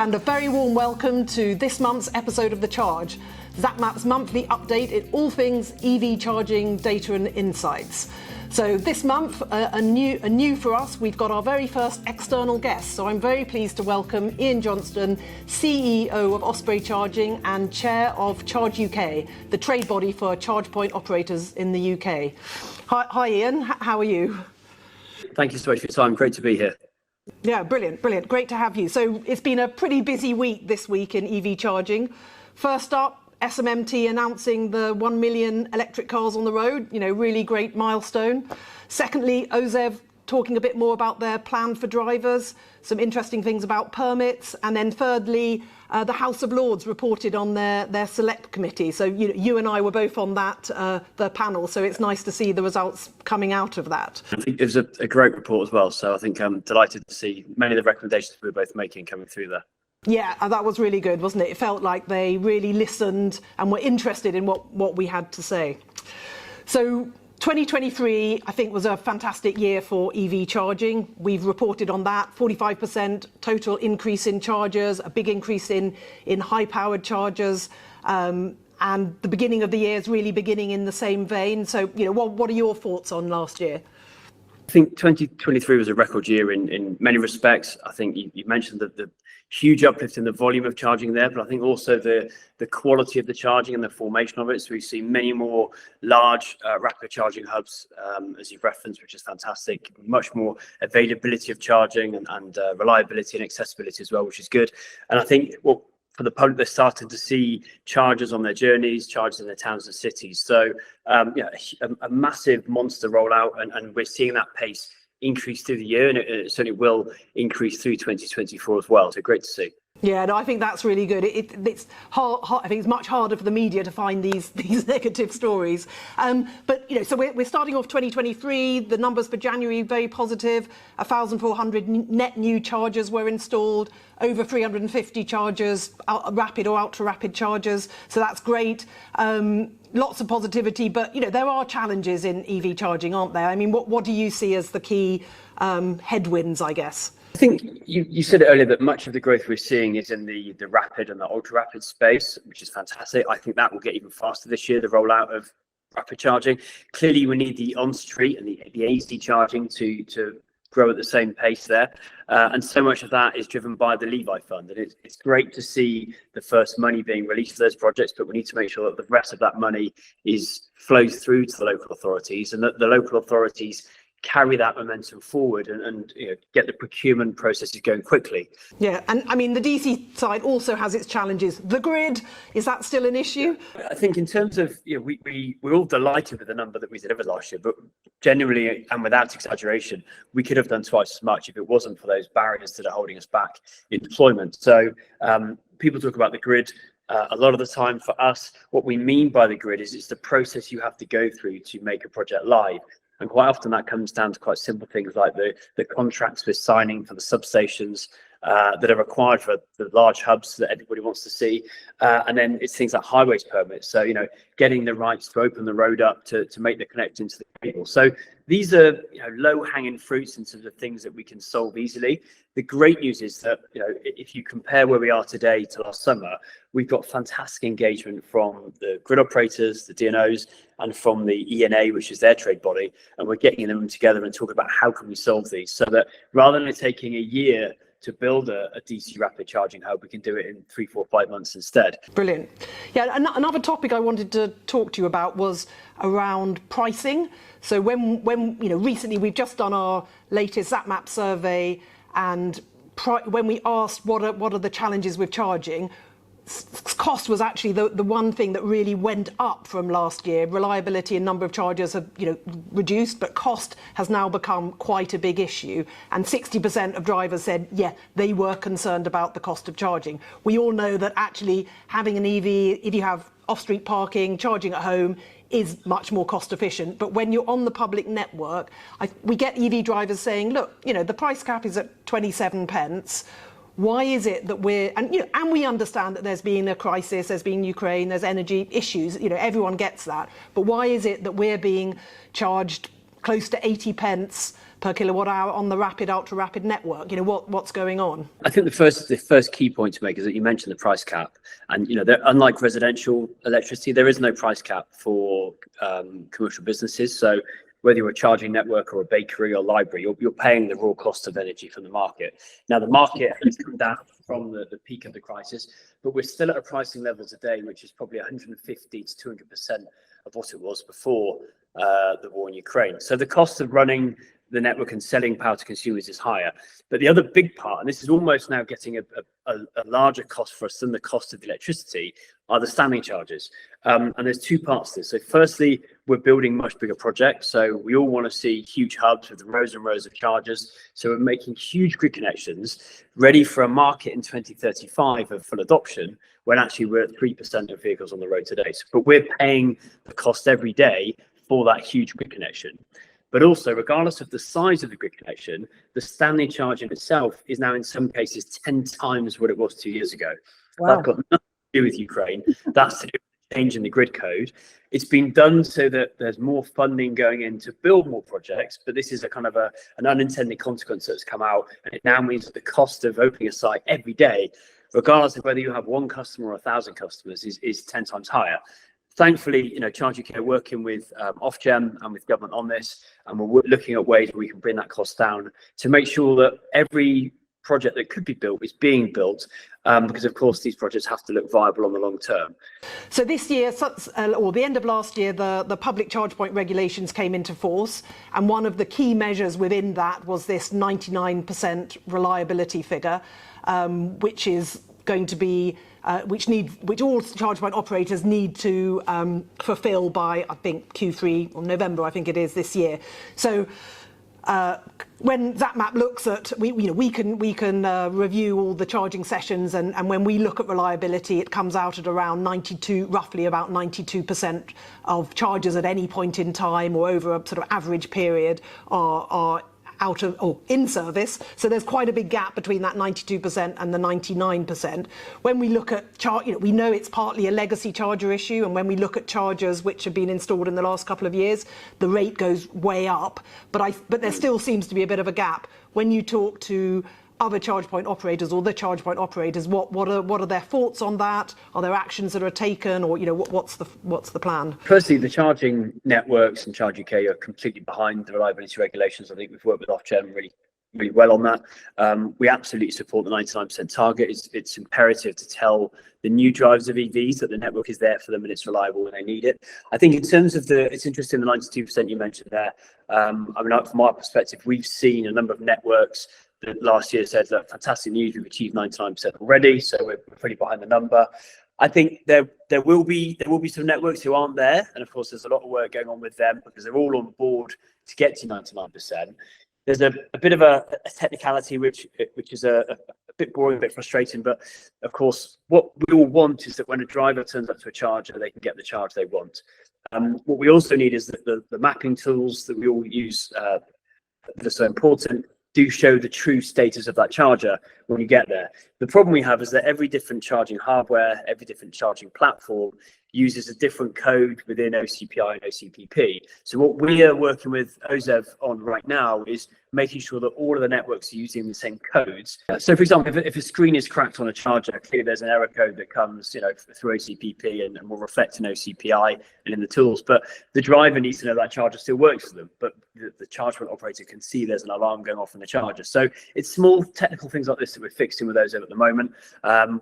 and a very warm welcome to this month's episode of The Charge, ZapMap's monthly update in all things EV charging data and insights. So this month, a new for us, we've got our very first external guest. So I'm very pleased to welcome Ian Johnston, CEO of Osprey Charging and Chair of ChargeUK, the trade body for charge point operators in the UK. Hi Ian, how are you? Thank you so much for your time, great to be here. Yeah, brilliant, great to have you. So it's been a pretty busy week this week in EV charging. First up, SMMT announcing the 1 million electric cars on the road, really great milestone. Secondly, OZEV talking a bit more about their plan for drivers, some interesting things about permits. And then thirdly, the House of Lords reported on their select committee. So you and I were both on that, the panel, so it's nice to see the results coming out of that. I think it was a great report as well, so I think I'm delighted to see many of the recommendations we were both making coming through there. Yeah, that was really good, wasn't it? It felt like they really listened and were interested in what we had to say. So 2023, I think, was a fantastic year for EV charging. We've reported on that, 45% total increase in chargers, a big increase in high-powered chargers, and the beginning of the year is really beginning in the same vein. So, what are your thoughts on last year? I think 2023 was a record year in many respects. I think you mentioned the huge uplift in the volume of charging there, but I think also the quality of the charging and the formation of it. So we've seen many more large rapid charging hubs, as you've referenced, which is fantastic. Much more availability of charging and reliability and accessibility as well, which is good. And I think for the public, they're starting to see chargers on their journeys, chargers in their towns and cities. So a massive monster rollout, and we're seeing that pace increase through the year, and it certainly will increase through 2024 as well. So great to see. Yeah, no, I think that's really good. It's hard. I think it's much harder for the media to find these negative stories. But so we're starting off 2023. The numbers for January very positive. 1,400 net new chargers were installed. Over 350 chargers, rapid or ultra rapid chargers. So that's great. Lots of positivity, but there are challenges in EV charging, aren't there? I mean, what do you see as the key headwinds, I guess? I think you said earlier that much of the growth we're seeing is in the rapid and the ultra rapid space, which is fantastic. I think that will get even faster this year, the rollout of rapid charging. Clearly, we need the on-street and the AC charging to grow at the same pace there. And so much of that is driven by the LEVI fund. And it's great to see the first money being released for those projects, but we need to make sure that the rest of that money flows through to the local authorities, and that the local authorities carry that momentum forward and get the procurement processes going quickly. Yeah, and I mean, the DC side also has its challenges. The grid, is that still an issue? I think in terms of, we're all delighted with the number that we delivered last year, but genuinely and without exaggeration, we could have done twice as much if it wasn't for those barriers that are holding us back in deployment. So people talk about the grid. A lot of the time for us, what we mean by the grid is it's the process you have to go through to make a project live. And quite often that comes down to quite simple things like the contracts we're signing for the substations that are required for the large hubs that everybody wants to see. And then it's things like highways permits. So, getting the rights to open the road up to make the connection to the cable. So these are low-hanging fruits in terms of things that we can solve easily. The great news is that if you compare where we are today to last summer, we've got fantastic engagement from the grid operators, the DNOs, and from the ENA, which is their trade body, and we're getting them together and talking about how can we solve these, so that rather than it taking a year to build a DC rapid charging hub, we can do it in 3, 4, 5 months instead. Brilliant. Yeah, another topic I wanted to talk to you about was around pricing. So when recently we've just done our latest ZapMap survey, and when we asked what are the challenges with charging, cost was actually the one thing that really went up from last year. Reliability and number of chargers have reduced, but cost has now become quite a big issue. And 60% of drivers said, they were concerned about the cost of charging. We all know that actually having an EV, if you have off-street parking, charging at home, is much more cost efficient. But when you're on the public network, we get EV drivers saying, look, the price cap is at 27 pence. Why is it that and we understand that there's been a crisis, there's been Ukraine, there's energy issues, everyone gets that. But why is it that we're being charged close to 80 pence per kilowatt hour on the rapid, ultra rapid network? You know, what's going on? I think the first key point to make is that you mentioned the price cap, and unlike residential electricity, there is no price cap for commercial businesses. So whether you're a charging network or a bakery or library, you're paying the raw cost of energy from the market. Now, the market has come down from the peak of the crisis, but we're still at a pricing level today, which is probably 150 to 200% of what it was before the war in Ukraine. So the cost of running the network and selling power to consumers is higher. But the other big part, and this is almost now getting a larger cost for us than the cost of the electricity, are the standing charges. And there's two parts to this. So firstly, we're building much bigger projects. So we all want to see huge hubs with rows and rows of chargers. So we're making huge grid connections ready for a market in 2035 of full adoption, when actually we're at 3% of vehicles on the road today. But we're paying the cost every day for that huge grid connection. But also, regardless of the size of the grid connection, the standing charge in itself is now in some cases 10 times what it was 2 years ago. Wow. That's got nothing to do with Ukraine. That's to do with the change in the grid code. It's been done so that there's more funding going in to build more projects, but this is a kind of an unintended consequence that's come out, and it now means that the cost of opening a site every day, regardless of whether you have one customer or 1,000 customers, is 10 times higher. Thankfully, ChargeUK are working with Ofgem and with government on this, and we're looking at ways where we can bring that cost down to make sure that every project that could be built is being built, because of course these projects have to look viable on the long term. So this year, or the end of last year, the public charge point regulations came into force, and one of the key measures within that was this 99% reliability figure, which is going to be which all charge point operators need to fulfil by, I think, Q3 or November, I think it is, this year. So when ZapMap looks at, we can review all the charging sessions, and when we look at reliability, it comes out at around roughly about 92% of chargers at any point in time or over a sort of average period are out of or in service. So there's quite a big gap between that 92% and the 99%. When we look at we know it's partly a legacy charger issue, and when we look at chargers which have been installed in the last couple of years, the rate goes way up. But there still seems to be a bit of a gap. When you talk to other charge point operators or the charge point operators, what are their thoughts on that? Are there actions that are taken, or what's the plan? Firstly, the charging networks and ChargeUK are completely behind the reliability regulations. I think we've worked with Ofgem really well on that. We absolutely support the 99% target. It's imperative to tell the new drivers of EVs that the network is there for them and it's reliable when they need it. I think in terms of it's interesting, the 92% you mentioned there. From our perspective, we've seen a number of networks that last year said, look, fantastic news, we've achieved 99% already, so we're pretty behind the number. I think there will be some networks who aren't there, and of course there's a lot of work going on with them because they're all on board to get to 99%. There's a bit of a technicality which is a bit boring, a bit frustrating, but of course what we all want is that when a driver turns up to a charger, they can get the charge they want. What we also need is that the mapping tools that we all use that are so important do show the true status of that charger when you get there. The problem we have is that every different charging hardware, every different charging platform uses a different code within OCPI and OCPP. So what we are working with OZEV on right now is making sure that all of the networks are using the same codes. So for example, if a screen is cracked on a charger, clearly there's an error code that comes through OCPP and will reflect in OCPI and in the tools, but the driver needs to know that charger still works for them, but the charge point operator can see there's an alarm going off in the charger. So it's small technical things like this that we're fixing with OZEV at the moment.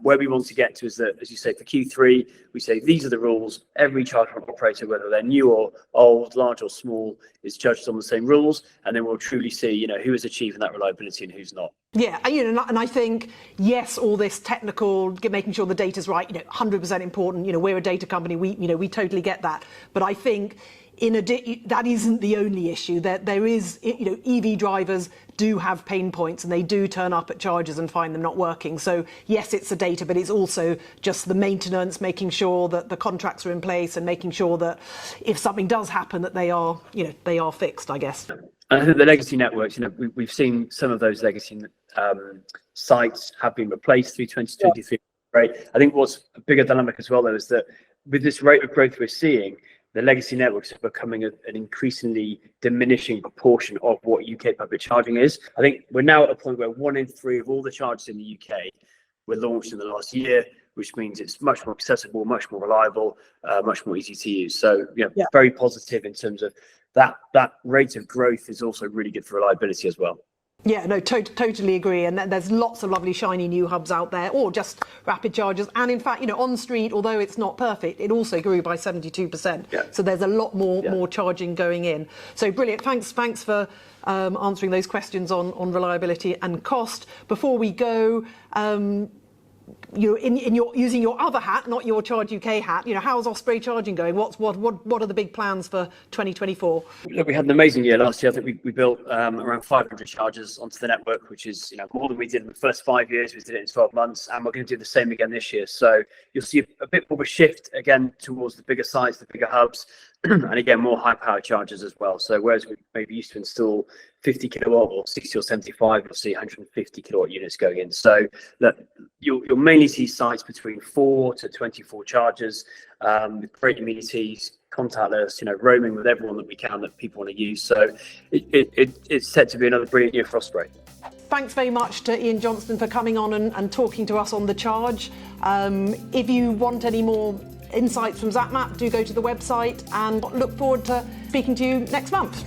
Where we want to get to is that, as you say, for Q3, we say these are the rules. Every charge point operator, whether they're new or old, large or small, is judged on the same rules, and then we'll truly see who is achieving that reliability and who's not. Yeah, and I think, yes, all this technical, making sure the data's right, 100% important. We're a data company, we totally get that. But I think that isn't the only issue. That there is, EV drivers do have pain points, and they do turn up at chargers and find them not working. So yes, it's the data, but it's also just the maintenance, making sure that the contracts are in place, and making sure that if something does happen, that they are fixed, I guess. I think the legacy networks, we've seen some of those legacy sites have been replaced through 2023. Right. I think what's a bigger dynamic as well, though, is that with this rate of growth we're seeing, the legacy networks are becoming an increasingly diminishing proportion of what UK public charging is. I think we're now at a point where 1 in 3 of all the chargers in the UK were launched in the last year, which means it's much more accessible, much more reliable, much more easy to use. So, very positive in terms of that rate of growth is also really good for reliability as well. Yeah, no, totally agree. And there's lots of lovely shiny new hubs out there, or just rapid chargers. And in fact, on street, although it's not perfect, it also grew by 72%. Yeah. So there's a lot more charging going in. So brilliant. Thanks for answering those questions on reliability and cost. Before we go, you're using your other hat, not your Charge UK hat. How's Osprey Charging going? What are the big plans for 2024? Look, we had an amazing year last year. I think we built around 500 chargers onto the network, which is more than we did in the first 5 years. We did it in 12 months, and we're going to do the same again this year. So you'll see a bit more of a shift again towards the bigger sites, the bigger hubs, and again more high power chargers as well. So whereas we maybe used to install 50 kilowatt or 60 or 75, you'll see 150 kilowatt units going in. So look, you'll mainly see sites between 4 to 24 chargers, with great amenities, contactless, roaming with everyone that we can that people want to use. So it's set to be another brilliant year for Osprey. Thanks very much to Ian Johnston for coming on and talking to us on the charge. If you want any more insights from ZapMap, do go to the website, and look forward to speaking to you next month.